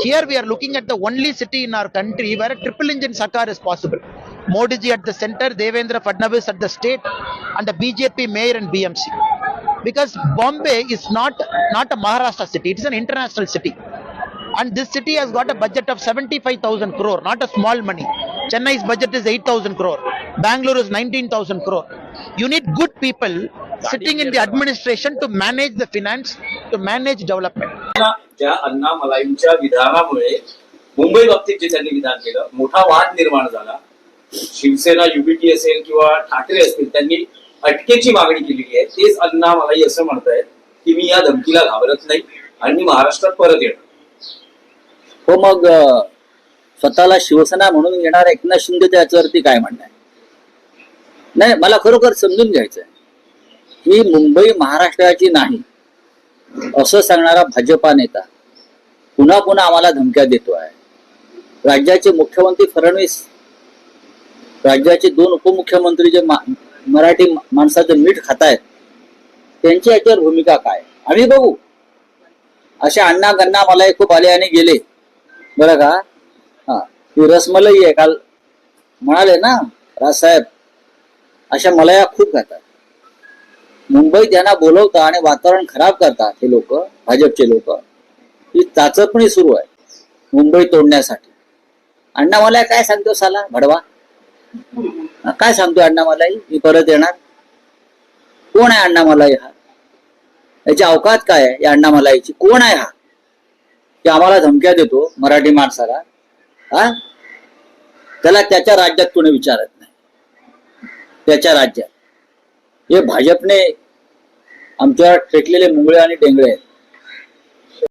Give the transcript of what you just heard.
Here we are looking at the only city in our country where a triple engine Sarkar is possible. Modi ji at the center, Devendra Fadnavis at the state, and the BJP mayor and BMC. Because Bombay is not a Maharashtra city; it is an international city. And this city has got a budget of 75,000 crore, not a small money. Chennai's budget is 8,000 crore. Bangalore is 19,000 crore. You need good people sitting in the administration to manage the finance, to manage development. ज्या अण्णामलाईंच्या विधानामुळे मुंबई बाबतीत जे त्यांनी विधान केलं मोठा वाद निर्माण झाला. शिवसेना युबीटी असेल किंवा ठाकरे असतील त्यांनी अटकेची मागणी केलेली आहे. तेच अण्णामलाई असं म्हणतायत की मी या धमकीला घाबरत नाही आणि मी महाराष्ट्रात परत येणार. हो, मग स्वतःला शिवसेना म्हणून येणार एकनाथ शिंदे त्याच्यावरती काय म्हणणं आहे? नाही, मला खरोखर समजून घ्यायचंय ही मुंबई महाराष्ट्राची नाही असं सांगणारा भाजपा नेता पुन्हा पुन्हा आम्हाला धमक्या देतो आहे. राज्याचे मुख्यमंत्री फडणवीस, राज्याचे 2 उपमुख्यमंत्री जे मराठी माणसाचं मीठ खातायत त्यांची याच्यावर भूमिका काय आम्ही बघू. अशा अण्णा गण्णा मला खूप आले आणि गेले बरं का. हा, ही रसमलाई आहे. काल म्हणाले ना राजसाहेब, अशा मलाया खूप खातात. मुंबईत त्यांना बोलवता आणि वातावरण खराब करतात हे लोक, भाजपचे लोक. ही चाचपणी सुरू आहे मुंबई तोडण्यासाठी. अण्णा मला काय सांगतो साला भडवा, काय सांगतो अण्णा मलाई मी परत येणार? कोण आहे अण्णा मलाई हा? याची अवकात काय आहे या अण्णा मलाईची? कोण आहे हा की आम्हाला धमक्या देतो मराठी माणसाला? हा, त्याला त्याच्या राज्यात कोणी विचारत नाही. त्याच्या राज्यात हे भाजपने आमच्यावर टेकलेले मुंगळे आणि डेंगळे आहेत.